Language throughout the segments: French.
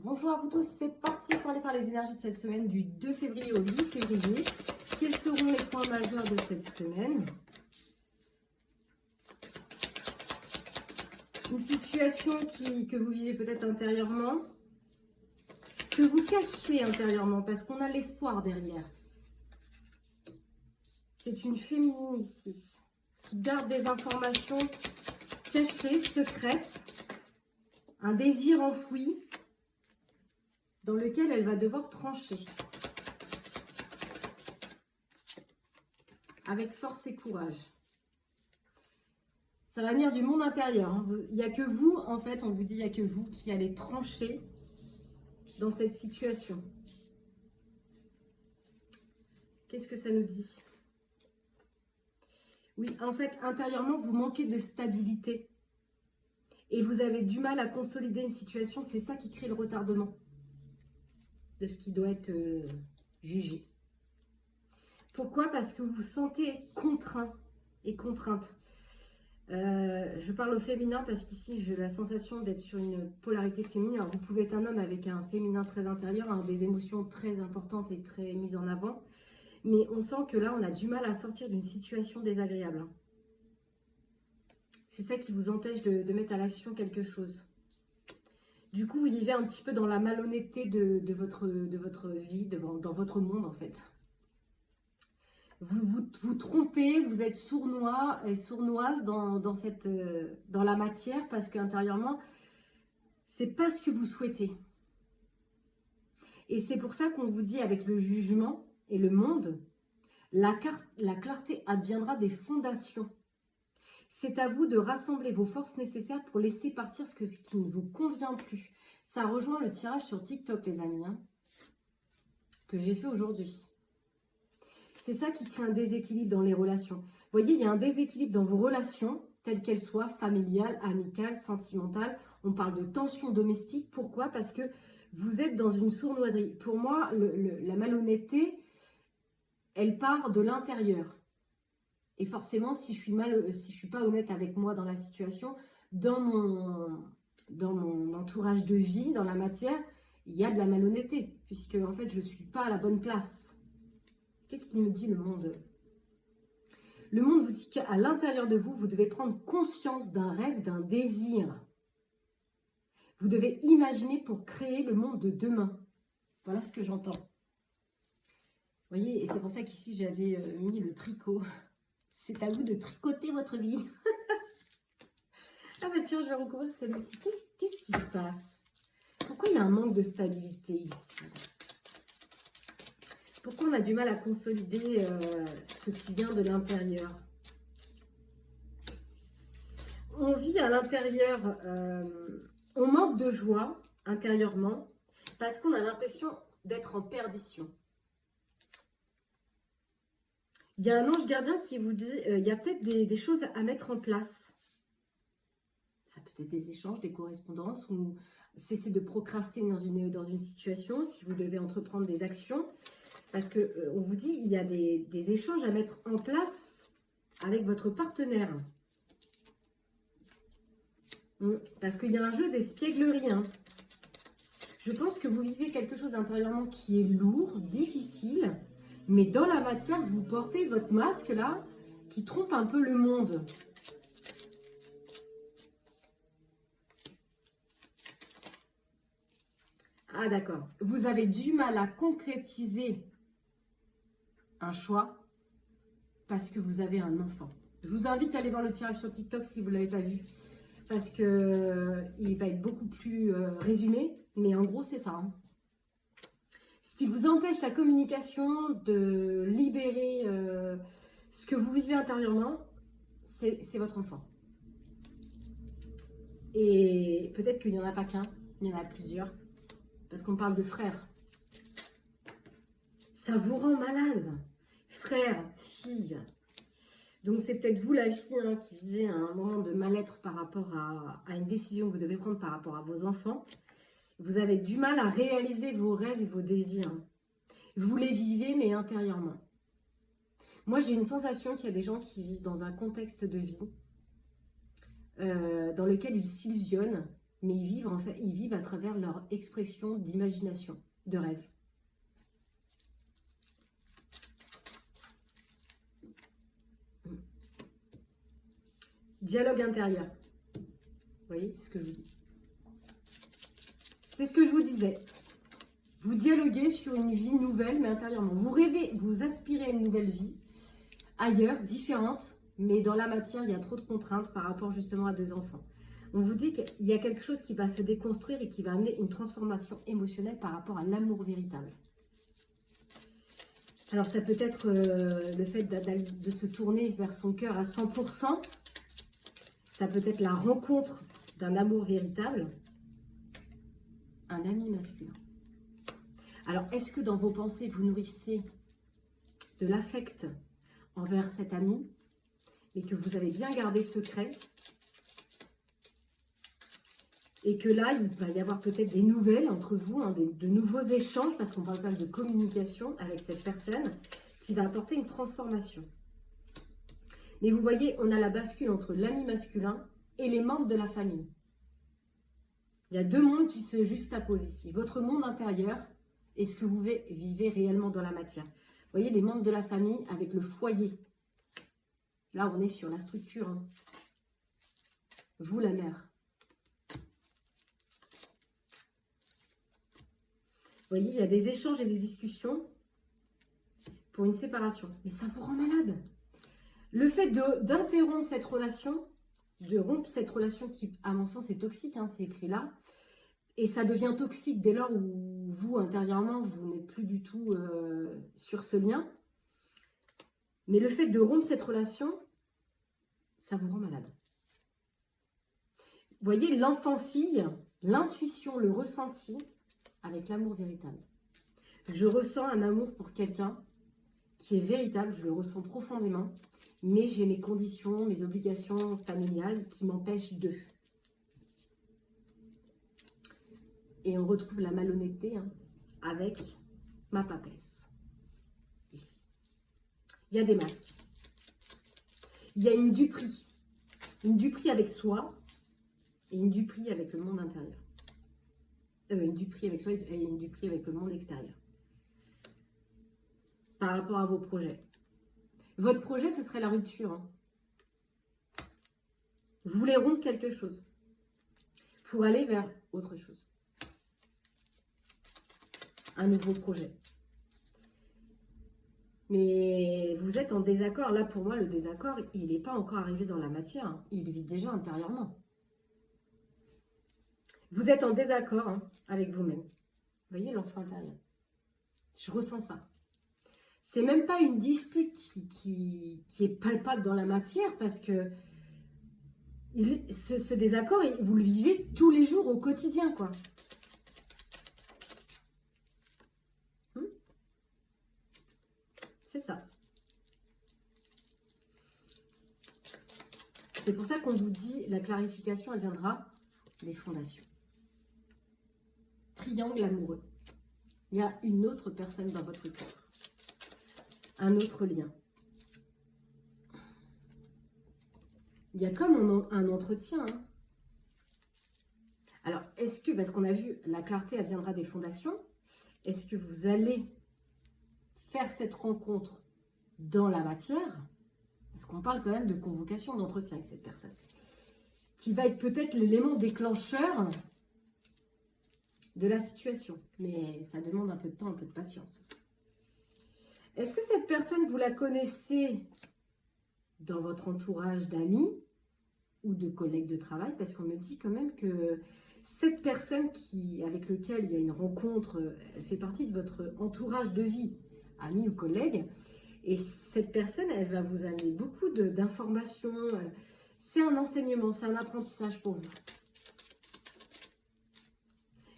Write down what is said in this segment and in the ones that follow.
Bonjour à vous tous, c'est parti pour aller faire les énergies de cette semaine du 2 février au 8 février. Quels seront les points majeurs de cette semaine? Une situation que vous vivez peut-être intérieurement, que vous cachez intérieurement parce qu'on a l'espoir derrière. C'est une féminine ici qui garde des informations cachées, secrètes, un désir enfoui dans lequel elle va devoir trancher. Avec force et courage. Ça va venir du monde intérieur. Hein. Il n'y a que vous, en fait, on vous dit, il n'y a que vous qui allez trancher dans cette situation. Qu'est-ce que ça nous dit? Oui, en fait, intérieurement, vous manquez de stabilité. Et vous avez du mal à consolider une situation. C'est ça qui crée le retardement de ce qui doit être jugé. Pourquoi? Parce que vous vous sentez contraint et contrainte. Je parle au féminin parce qu'ici, j'ai la sensation d'être sur une polarité féminine. Alors, vous pouvez être un homme avec un féminin très intérieur, hein, des émotions très importantes et très mises en avant. Mais on sent que là, on a du mal à sortir d'une situation désagréable. C'est ça qui vous empêche de mettre à l'action quelque chose. Du coup, vous vivez un petit peu dans la malhonnêteté de votre vie, dans votre monde en fait. Vous trompez, vous êtes sournois et sournoise dans la matière parce qu'intérieurement, c'est pas ce que vous souhaitez. Et c'est pour ça qu'on vous dit avec le jugement et le monde, la clarté adviendra des fondations. C'est à vous de rassembler vos forces nécessaires pour laisser partir ce qui ne vous convient plus. Ça rejoint le tirage sur TikTok, les amis, hein, que j'ai fait aujourd'hui. C'est ça qui crée un déséquilibre dans les relations. Vous voyez, il y a un déséquilibre dans vos relations, telles qu'elles soient familiales, amicales, sentimentales. On parle de tension domestique. Pourquoi? Parce que vous êtes dans une sournoiserie. Pour moi, la malhonnêteté, elle part de l'intérieur. Et forcément, si je suis pas honnête avec moi dans la situation, dans mon entourage de vie, dans la matière, il y a de la malhonnêteté, puisque en fait, je ne suis pas à la bonne place. Qu'est-ce qu'il me dit le monde? Le monde vous dit qu'à l'intérieur de vous, vous devez prendre conscience d'un rêve, d'un désir. Vous devez imaginer pour créer le monde de demain. Voilà ce que j'entends. Vous voyez, et c'est pour ça qu'ici, j'avais mis le tricot. C'est à vous de tricoter votre vie. Ah bah tiens, je vais recouvrir celui-ci. Qu'est-ce qui se passe? Pourquoi il y a un manque de stabilité ici? Pourquoi on a du mal à consolider ce qui vient de l'intérieur? On vit à l'intérieur, on manque de joie intérieurement parce qu'on a l'impression d'être en perdition. Il y a un ange gardien qui vous dit, il y a peut-être des choses à mettre en place. Ça peut être des échanges, des correspondances, ou cesser de procrastiner dans une situation si vous devez entreprendre des actions. Parce qu'on vous dit, il y a des échanges à mettre en place avec votre partenaire. Parce qu'il y a un jeu d'espièglerie. Hein. Je pense que vous vivez quelque chose intérieurement qui est lourd, difficile, mais dans la matière, vous portez votre masque là, qui trompe un peu le monde. Ah d'accord. Vous avez du mal à concrétiser un choix parce que vous avez un enfant. Je vous invite à aller voir le tirage sur TikTok si vous ne l'avez pas vu. Parce qu'il va être beaucoup plus résumé. Mais en gros, c'est ça. Hein. Ce qui vous empêche la communication, de libérer ce que vous vivez intérieurement, c'est votre enfant. Et peut-être qu'il n'y en a pas qu'un, il y en a plusieurs. Parce qu'on parle de frères. Ça vous rend malade. Frère, fille. Donc c'est peut-être vous la fille hein, qui vivez un moment de mal-être par rapport à une décision que vous devez prendre par rapport à vos enfants. Vous avez du mal à réaliser vos rêves et vos désirs. Vous les vivez mais intérieurement. Moi j'ai une sensation qu'il y a des gens qui vivent dans un contexte de vie dans lequel ils s'illusionnent mais ils vivent à travers leur expression d'imagination, de rêve. Dialogue intérieur. Vous voyez, c'est ce que je vous dis. C'est ce que je vous disais. Vous dialoguez sur une vie nouvelle, mais intérieurement. Vous rêvez, vous aspirez à une nouvelle vie, ailleurs, différente, mais dans la matière, il y a trop de contraintes par rapport justement à 2 enfants. On vous dit qu'il y a quelque chose qui va se déconstruire et qui va amener une transformation émotionnelle par rapport à l'amour véritable. Alors ça peut être le fait de se tourner vers son cœur à 100%. Ça peut être la rencontre d'un amour véritable. Un ami masculin. Alors, est-ce que dans vos pensées, vous nourrissez de l'affect envers cet ami, mais que vous avez bien gardé secret, et que là, il va y avoir peut-être des nouvelles entre vous, hein, de nouveaux échanges, parce qu'on parle quand même de communication avec cette personne, qui va apporter une transformation. Mais vous voyez, on a la bascule entre l'ami masculin et les membres de la famille. Il y a 2 mondes qui se juxtaposent ici. Votre monde intérieur et ce que vous vivez réellement dans la matière. Vous voyez, les membres de la famille avec le foyer. Là, on est sur la structure. Hein. Vous, la mère. Vous voyez, il y a des échanges et des discussions pour une séparation. Mais ça vous rend malade. Le fait d'interrompre cette relation, de rompre cette relation qui, à mon sens, est toxique, hein, c'est écrit là, et ça devient toxique dès lors où vous, intérieurement, vous n'êtes plus du tout sur ce lien. Mais le fait de rompre cette relation, ça vous rend malade. Vous voyez, l'enfant-fille, l'intuition, le ressenti avec l'amour véritable. Je ressens un amour pour quelqu'un qui est véritable, je le ressens profondément, mais j'ai mes conditions, mes obligations familiales qui m'empêchent d'eux. Et on retrouve la malhonnêteté hein, avec ma papesse. Ici. Il y a des masques. Il y a une duperie. Une duperie avec soi et une duperie avec le monde intérieur. Une duperie avec soi et une duperie avec le monde extérieur. Par rapport à vos projets. Votre projet, ce serait la rupture. Hein. Vous voulez rompre quelque chose pour aller vers autre chose. Un nouveau projet. Mais vous êtes en désaccord. Là, pour moi, le désaccord, il n'est pas encore arrivé dans la matière. Hein. Il vit déjà intérieurement. Vous êtes en désaccord hein, avec vous-même. Vous voyez l'enfant intérieur. Je ressens ça. C'est même pas une dispute qui est palpable dans la matière parce que ce désaccord, vous le vivez tous les jours au quotidien, quoi. C'est ça. C'est pour ça qu'on vous dit, la clarification, elle viendra des fondations. Triangle amoureux. Il y a une autre personne dans votre cœur. Un autre lien. Il y a comme un entretien. Hein. Alors, est-ce que, parce qu'on a vu, la clarté, elle viendra des fondations. Est-ce que vous allez faire cette rencontre dans la matière? Parce qu'on parle quand même de convocation, d'entretien avec cette personne. Qui va être peut-être l'élément déclencheur de la situation. Mais ça demande un peu de temps, un peu de patience. Est-ce que cette personne, vous la connaissez dans votre entourage d'amis ou de collègues de travail? Parce qu'on me dit quand même que cette personne avec laquelle il y a une rencontre, elle fait partie de votre entourage de vie, amis ou collègues. Et cette personne, elle va vous amener beaucoup d'informations. C'est un enseignement, c'est un apprentissage pour vous.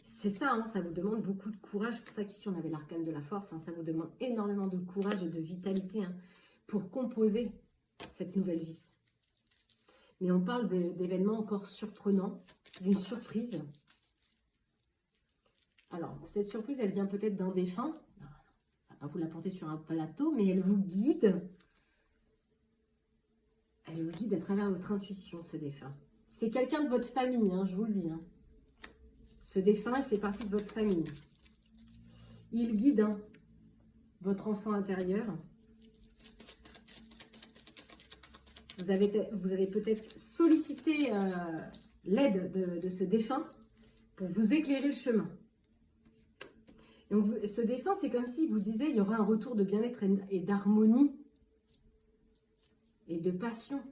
C'est ça, hein, ça vous demande beaucoup de courage. C'est pour ça qu'ici, on avait l'arcane de la force. Hein, ça vous demande énormément de courage et de vitalité hein, pour composer cette nouvelle vie. Mais on parle d'événements encore surprenants, d'une surprise. Alors, cette surprise, elle vient peut-être d'un défunt. On ne va pas vous la porter sur un plateau, mais elle vous guide. Elle vous guide à travers votre intuition, ce défunt. C'est quelqu'un de votre famille, hein, je vous le dis. Hein. Ce défunt, il fait partie de votre famille. Il guide votre enfant intérieur. Vous avez peut-être sollicité l'aide de ce défunt pour vous éclairer le chemin. Donc, ce défunt, c'est comme s'il vous disait il y aura un retour de bien-être et d'harmonie et de passion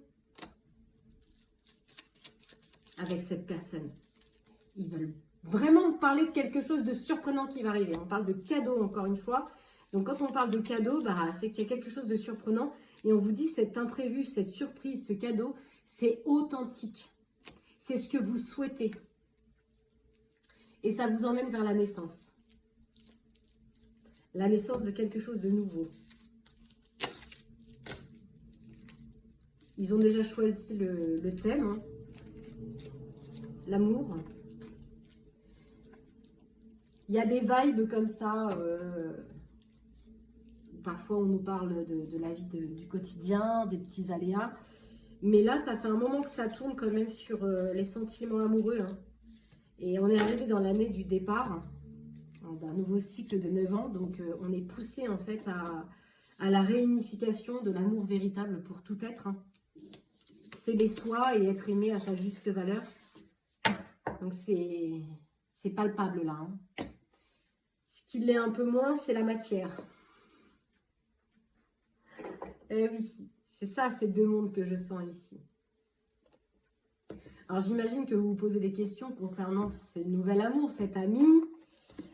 avec cette personne. Ils veulent vraiment parler de quelque chose de surprenant qui va arriver. On parle de cadeau encore une fois. Donc quand on parle de cadeau, c'est qu'il y a quelque chose de surprenant. Et on vous dit cet imprévu, cette surprise, ce cadeau, c'est authentique. C'est ce que vous souhaitez. Et ça vous emmène vers la naissance. La naissance de quelque chose de nouveau. Ils ont déjà choisi le thème. L'amour. Il y a des vibes comme ça. Parfois, on nous parle de la vie du quotidien, des petits aléas. Mais là, ça fait un moment que ça tourne quand même sur les sentiments amoureux. Et on est arrivé dans l'année du départ, d'un nouveau cycle de 9 ans. Donc, on est poussé en fait à la réunification de l'amour véritable pour tout être. S'aimer soi et être aimé à sa juste valeur. Donc, c'est palpable là. Ce qui l'est un peu moins, c'est la matière. Eh oui, c'est ça, ces deux mondes que je sens ici. Alors, j'imagine que vous vous posez des questions concernant ce nouvel amour, cet ami.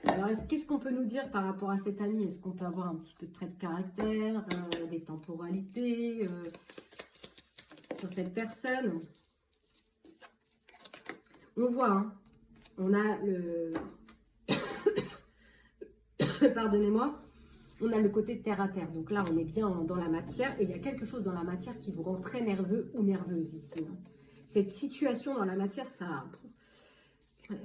Alors, qu'est-ce qu'on peut nous dire par rapport à cet ami? Est-ce qu'on peut avoir un petit peu de traits de caractère, des temporalités sur cette personne? On voit, on a le... Pardonnez-moi. On a le côté terre à terre. Donc là, on est bien dans la matière. Et il y a quelque chose dans la matière qui vous rend très nerveux ou nerveuse ici. Cette situation dans la matière, ça... Ouais.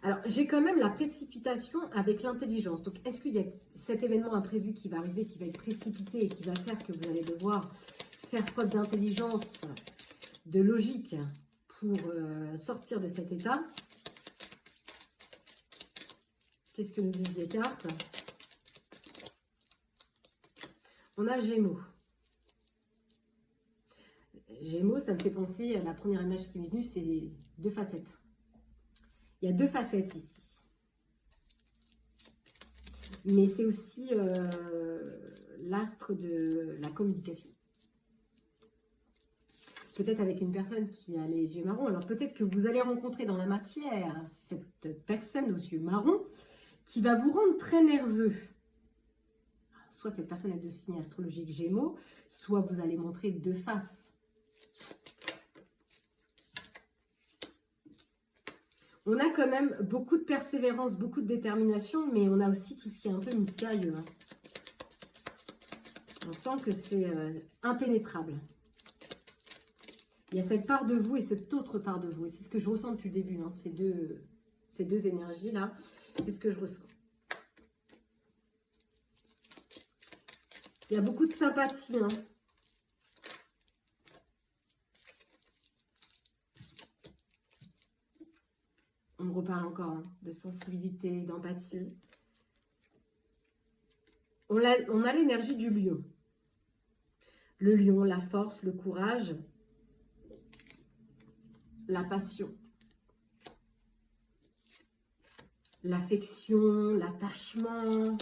Alors, j'ai quand même la précipitation avec l'intelligence. Donc, est-ce qu'il y a cet événement imprévu qui va arriver, qui va être précipité et qui va faire que vous allez devoir faire preuve d'intelligence, de logique pour sortir de cet état? Qu'est-ce que nous disent les cartes? On a Gémeaux. Gémeaux, ça me fait penser à la première image qui m'est venue, c'est deux facettes. Il y a deux facettes ici. Mais c'est aussi l'astre de la communication. Peut-être avec une personne qui a les yeux marrons. Alors peut-être que vous allez rencontrer dans la matière cette personne aux yeux marrons qui va vous rendre très nerveux. Soit cette personne est de signe astrologique Gémeaux, soit vous allez montrer deux faces. On a quand même beaucoup de persévérance, beaucoup de détermination, mais on a aussi tout ce qui est un peu mystérieux. On sent que c'est impénétrable. Il y a cette part de vous et cette autre part de vous. Et c'est ce que je ressens depuis le début, ces deux énergies-là. C'est ce que je ressens. Il y a beaucoup de sympathie. On me reparle encore de sensibilité, d'empathie. On a l'énergie du lion. Le lion, la force, le courage, la passion, l'affection, l'attachement.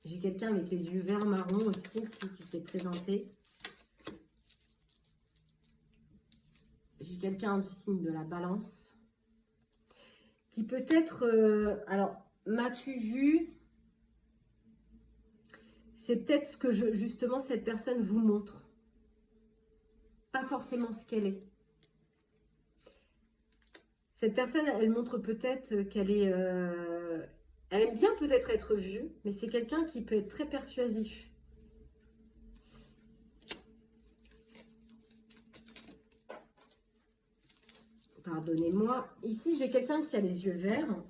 J'ai quelqu'un avec les yeux verts marron aussi, ici, qui s'est présenté. J'ai quelqu'un du signe de la balance. Qui peut être... alors, m'as-tu vu? C'est peut-être ce que justement cette personne vous montre. Pas forcément ce qu'elle est. Cette personne, elle montre peut-être qu'elle est... elle aime bien peut-être être vue, mais c'est quelqu'un qui peut être très persuasif. Pardonnez-moi. Ici, j'ai quelqu'un qui a les yeux verts.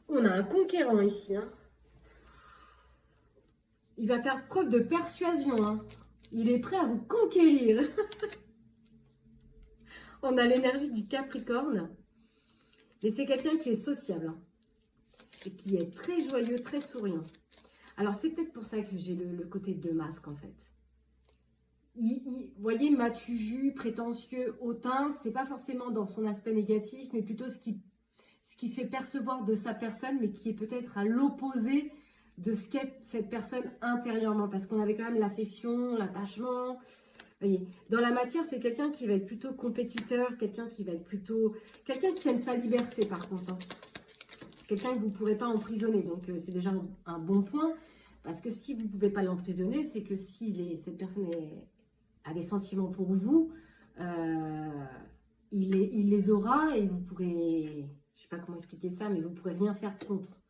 On a un conquérant ici. Il va faire preuve de persuasion. Hein. Il est prêt à vous conquérir. On a l'énergie du Capricorne. Mais c'est quelqu'un qui est sociable. Hein, et qui est très joyeux, très souriant. Alors, c'est peut-être pour ça que j'ai le côté de masque, en fait. Vous voyez, m'as-tu vu, prétentieux, hautain, c'est pas forcément dans son aspect négatif, mais plutôt ce qui fait percevoir de sa personne, mais qui est peut-être à l'opposé de ce qu'est cette personne intérieurement, parce qu'on avait quand même l'affection, l'attachement. Vous voyez, dans la matière, c'est quelqu'un qui va être plutôt compétiteur, quelqu'un qui va être plutôt... Quelqu'un qui aime sa liberté, par contre. Hein. Quelqu'un que vous ne pourrez pas emprisonner, donc c'est déjà un bon point, parce que si vous ne pouvez pas l'emprisonner, c'est que si cette personne a des sentiments pour vous, il les aura et vous pourrez... Je ne sais pas comment expliquer ça, mais vous ne pourrez rien faire contre.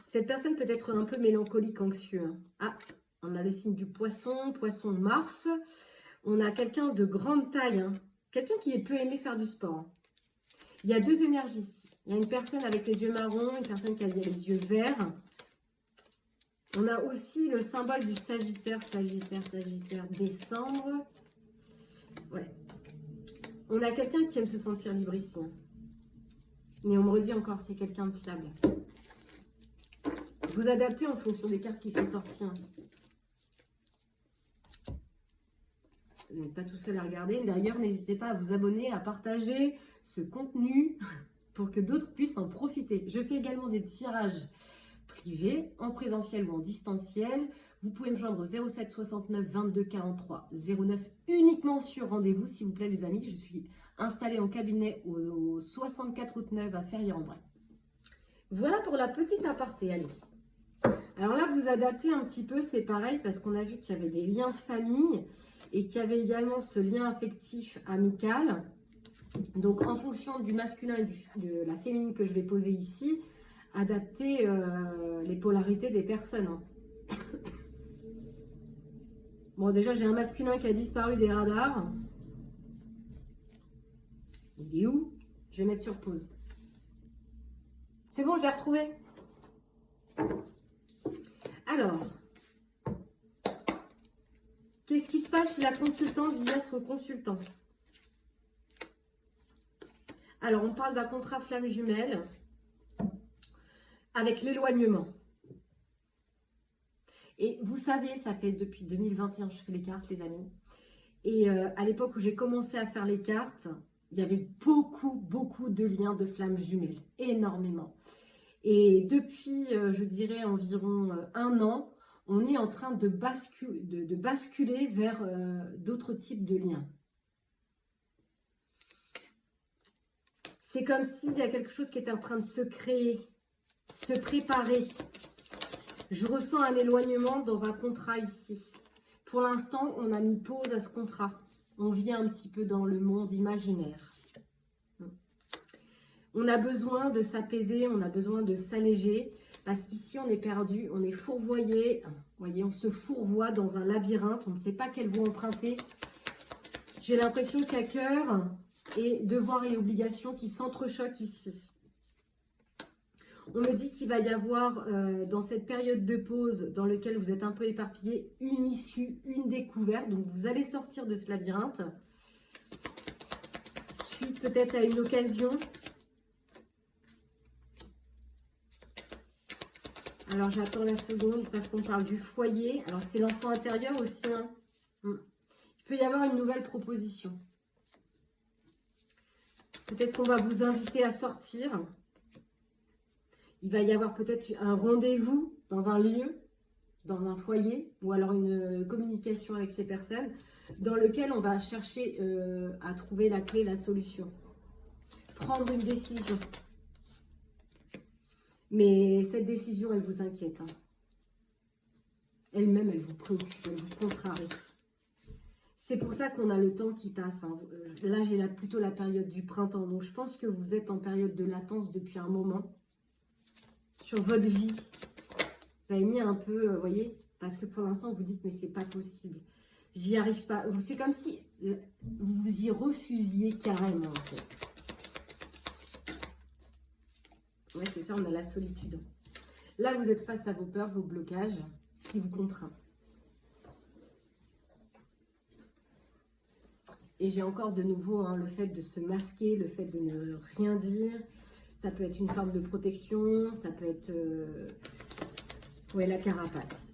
Cette personne peut être un peu mélancolique, anxieux. Hein. Ah, on a le signe du poisson, poisson Mars. On a quelqu'un de grande taille, hein. Quelqu'un qui peut aimer faire du sport. Hein. Il y a deux énergies ici. Il y a une personne avec les yeux marrons, une personne qui a les yeux verts. On a aussi le symbole du Sagittaire, Sagittaire, Sagittaire, décembre. Ouais. On a quelqu'un qui aime se sentir libre ici. Hein. Mais on me redit encore, c'est quelqu'un de fiable. Vous adaptez en fonction des cartes qui sont sorties. Hein. Vous n'êtes pas tout seul à regarder. D'ailleurs, n'hésitez pas à vous abonner, à partager ce contenu pour que d'autres puissent en profiter. Je fais également des tirages privés, en présentiel ou en distanciel. Vous pouvez me joindre au 07 69 22 43 09 uniquement sur rendez-vous, s'il vous plaît les amis. Je suis installée en cabinet au 64 route Neuve à Ferrières-en-Bray. Voilà pour la petite aparté, allez. Alors là, vous adaptez un petit peu, c'est pareil, parce qu'on a vu qu'il y avait des liens de famille et qu'il y avait également ce lien affectif amical. Donc, en fonction du masculin et de la féminine que je vais poser ici, adapter les polarités des personnes. Hein. Bon, déjà, j'ai un masculin qui a disparu des radars. Il est où? Je vais mettre sur pause. C'est bon, je l'ai retrouvé. Alors, qu'est-ce qui se passe chez la consultante via son consultant? Alors, on parle d'un contrat flamme jumelle avec l'éloignement. Et vous savez, ça fait depuis 2021 je fais les cartes, les amis. Et à l'époque où j'ai commencé à faire les cartes, il y avait beaucoup de liens de flammes jumelles. Énormément. Et depuis, je dirais, environ un an, on est en train de basculer vers d'autres types de liens. C'est comme s'il y a quelque chose qui était en train de se créer, se préparer. Je ressens un éloignement dans un contrat ici. Pour l'instant, on a mis pause à ce contrat. On vit un petit peu dans le monde imaginaire. On a besoin de s'apaiser, on a besoin de s'alléger. Parce qu'ici, on est perdu, on est fourvoyé. Vous voyez, on se fourvoie dans un labyrinthe. On ne sait pas quelle voie emprunter. J'ai l'impression qu'il y a cœur et devoir et obligation qui s'entrechoquent ici. On me dit qu'il va y avoir, dans cette période de pause dans laquelle vous êtes un peu éparpillé, une issue, une découverte. Donc, vous allez sortir de ce labyrinthe. Suite peut-être à une occasion. Alors, j'attends la seconde parce qu'on parle du foyer. Alors, c'est l'enfant intérieur aussi. Hein. Il peut y avoir une nouvelle proposition. Peut-être qu'on va vous inviter à sortir. Il va y avoir peut-être un rendez-vous dans un lieu, dans un foyer, ou alors une communication avec ces personnes, dans lequel on va chercher à trouver la clé, la solution. Prendre une décision. Mais cette décision, elle vous inquiète. Hein. Elle-même, elle vous préoccupe, elle vous contrarie. C'est pour ça qu'on a le temps qui passe. Hein. Là, j'ai plutôt la période du printemps. Donc, je pense que vous êtes en période de latence depuis un moment. Sur votre vie. Vous avez mis un peu, vous voyez, parce que pour l'instant, vous dites, mais c'est pas possible. J'y arrive pas. C'est comme si vous y refusiez carrément, en fait. Ouais, c'est ça, on a la solitude. Là, vous êtes face à vos peurs, vos blocages, ce qui vous contraint. Et j'ai encore de nouveau hein, le fait de se masquer, le fait de ne rien dire. Ça peut être une forme de protection, ça peut être ouais, la carapace.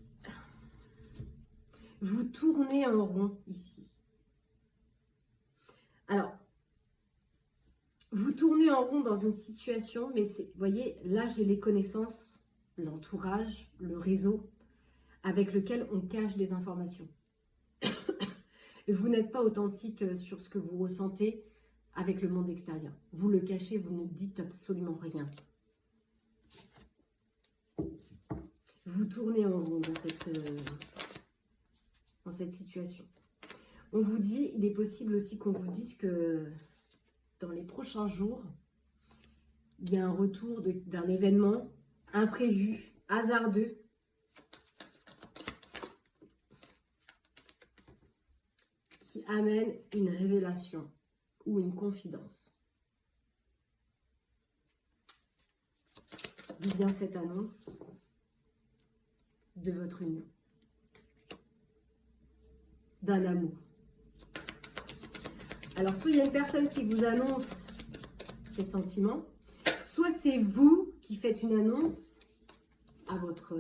Vous tournez en rond ici. Alors, vous tournez en rond dans une situation, mais vous voyez, là j'ai les connaissances, l'entourage, le réseau avec lequel on cache des informations. Vous n'êtes pas authentique sur ce que vous ressentez avec le monde extérieur. Vous le cachez, vous ne dites absolument rien. Vous tournez en rond dans cette situation. On vous dit, il est possible aussi qu'on vous dise que dans les prochains jours, il y a un retour d'un événement imprévu, hasardeux, qui amène une révélation ou une confidence. D'où vient cette annonce de votre union, d'un amour. Alors, soit il y a une personne qui vous annonce ses sentiments, soit c'est vous qui faites une annonce à votre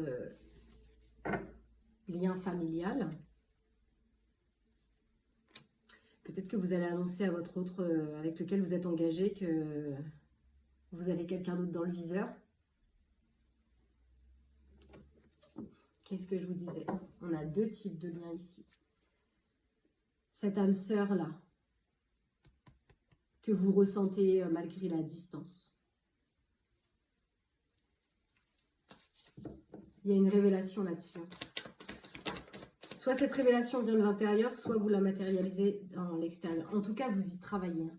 lien familial. Peut-être que vous allez annoncer à votre autre avec lequel vous êtes engagé que vous avez quelqu'un d'autre dans le viseur. Qu'est-ce que je vous disais? On a deux types de liens ici. Cette âme sœur-là, que vous ressentez malgré la distance. Il y a une révélation là-dessus. Soit cette révélation vient de l'intérieur, soit vous la matérialisez dans l'extérieur. En tout cas, vous y travaillez.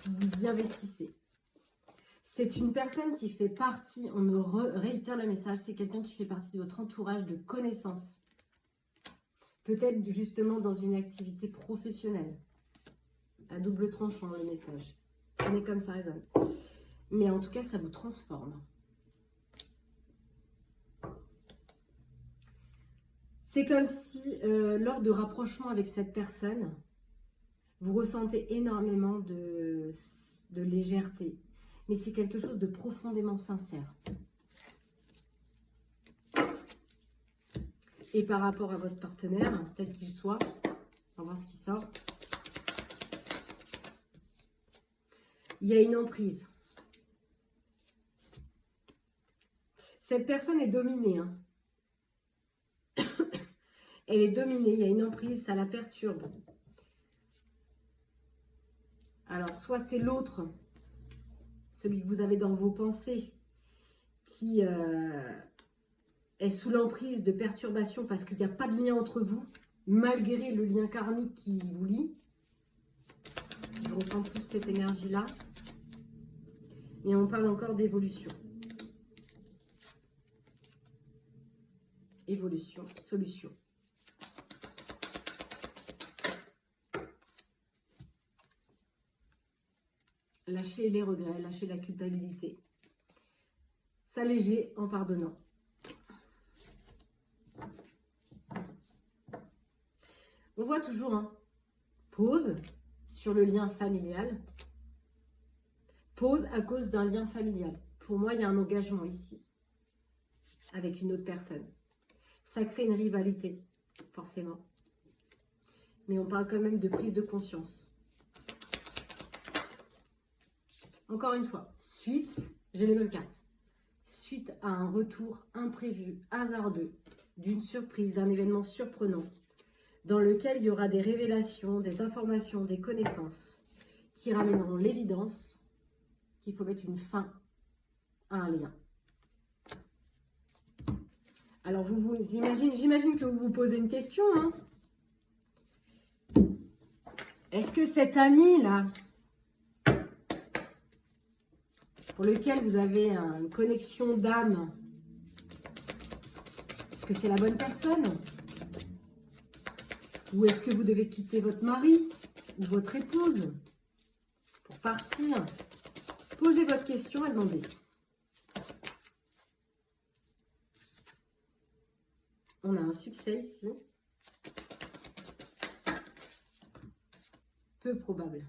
Vous y investissez. C'est une personne qui fait partie, on me réitère le message, c'est quelqu'un qui fait partie de votre entourage de connaissances. Peut-être justement dans une activité professionnelle. À double tranchant le message. On est comme ça résonne. Mais en tout cas, ça vous transforme. C'est comme si, lors de rapprochement avec cette personne, vous ressentez énormément de légèreté. Mais c'est quelque chose de profondément sincère. Et par rapport à votre partenaire, tel qu'il soit, on va voir ce qui sort. Il y a une emprise. Cette personne est dominée. Hein. Elle est dominée, il y a une emprise, ça la perturbe. Alors, soit c'est l'autre, celui que vous avez dans vos pensées, qui est sous l'emprise de perturbations parce qu'il n'y a pas de lien entre vous, malgré le lien karmique qui vous lie. Je ressens plus cette énergie-là. Mais on parle encore d'évolution. Évolution, solution. Lâchez les regrets, lâchez la culpabilité. S'alléger en pardonnant. On voit toujours un pause sur le lien familial. Pause à cause d'un lien familial. Pour moi, il y a un engagement ici avec une autre personne. Ça crée une rivalité, forcément. Mais on parle quand même de prise de conscience. Encore une fois, suite, j'ai les mêmes cartes. Suite à un retour imprévu, hasardeux, d'une surprise, d'un événement surprenant, dans lequel il y aura des révélations, des informations, des connaissances qui ramèneront l'évidence qu'il faut mettre une fin à un lien. Alors, j'imagine que vous vous posez une question. Hein. Est-ce que cet ami-là, pour lequel vous avez une connexion d'âme, est-ce que c'est la bonne personne? Ou est-ce que vous devez quitter votre mari ou votre épouse pour partir. Posez votre question et demandez. On a un succès ici. Peu probable.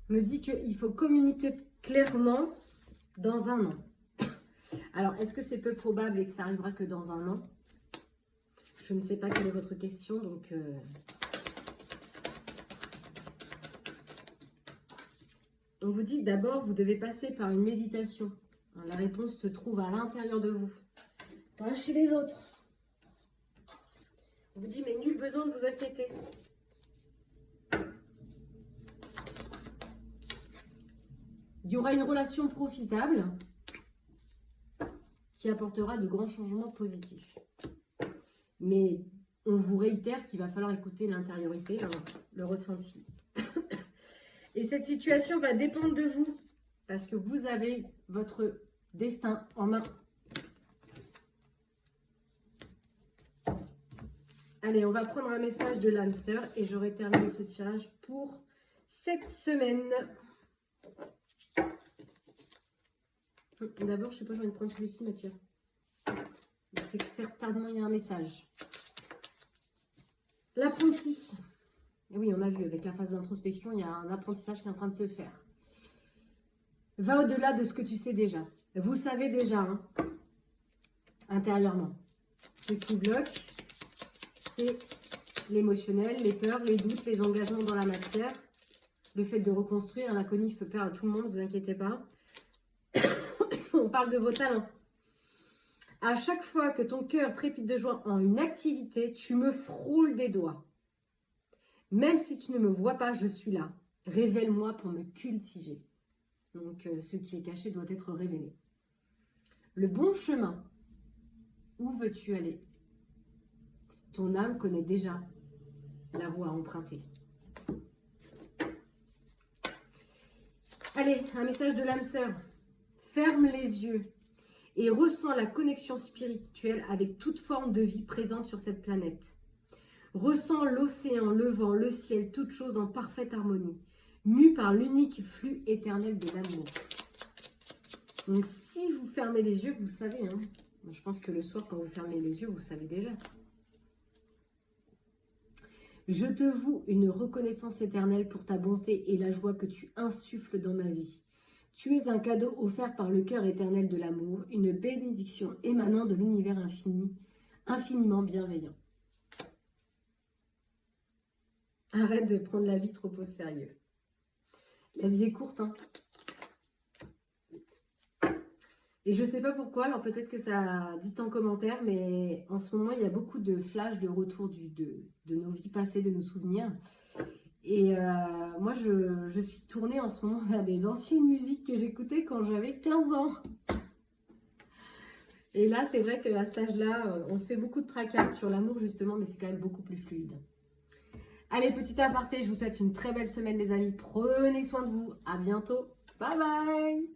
Me dit qu'il faut communiquer clairement dans un an. Alors, est-ce que c'est peu probable et que ça arrivera que dans un an? Je ne sais pas quelle est votre question, donc... On vous dit d'abord, vous devez passer par une méditation. La réponse se trouve à l'intérieur de vous, pas chez les autres. On vous dit, mais nul besoin de vous inquiéter. Il y aura une relation profitable qui apportera de grands changements positifs. Mais on vous réitère qu'il va falloir écouter l'intériorité, le ressenti. Et cette situation va dépendre de vous, parce que vous avez votre destin en main. Allez, on va prendre un message de l'âme sœur et j'aurai terminé ce tirage pour cette semaine. D'abord, je sais pas, j'ai envie de prendre celui-ci, Mathieu. C'est que certainement, il y a un message. L'apprenti. Oui, on a vu, avec la phase d'introspection, il y a un apprentissage qui est en train de se faire. Va au-delà de ce que tu sais déjà. Vous savez déjà, hein, intérieurement. Ce qui bloque, c'est l'émotionnel, les peurs, les doutes, les engagements dans la matière. Le fait de reconstruire, l'inconnu fait peur à tout le monde, ne vous inquiétez pas. On parle de vos talents. À chaque fois que ton cœur trépide de joie en une activité, tu me frôles des doigts. Même si tu ne me vois pas, je suis là. Révèle-moi pour me cultiver. Donc, ce qui est caché doit être révélé. Le bon chemin. Où veux-tu aller? Ton âme connaît déjà la voie empruntée. Allez, un message de l'âme sœur. Ferme les yeux et ressens la connexion spirituelle avec toute forme de vie présente sur cette planète. Ressens l'océan, le vent, le ciel, toutes choses en parfaite harmonie, mues par l'unique flux éternel de l'amour. Donc, si vous fermez les yeux, vous savez, hein. Je pense que le soir, quand vous fermez les yeux, vous savez déjà. Je te voue une reconnaissance éternelle pour ta bonté et la joie que tu insuffles dans ma vie. Tu es un cadeau offert par le cœur éternel de l'amour, une bénédiction émanant de l'univers infini, infiniment bienveillant. Arrête de prendre la vie trop au sérieux. La vie est courte, hein. Et je ne sais pas pourquoi, alors peut-être que ça dit en commentaire, mais en ce moment, il y a beaucoup de flashs de retour de nos vies passées, de nos souvenirs. Et moi, je suis tournée en ce moment vers des anciennes musiques que j'écoutais quand j'avais 15 ans. Et là, c'est vrai qu'à cet âge-là, on se fait beaucoup de tracas sur l'amour, justement, mais c'est quand même beaucoup plus fluide. Allez, petit aparté, je vous souhaite une très belle semaine, les amis. Prenez soin de vous. À bientôt. Bye bye.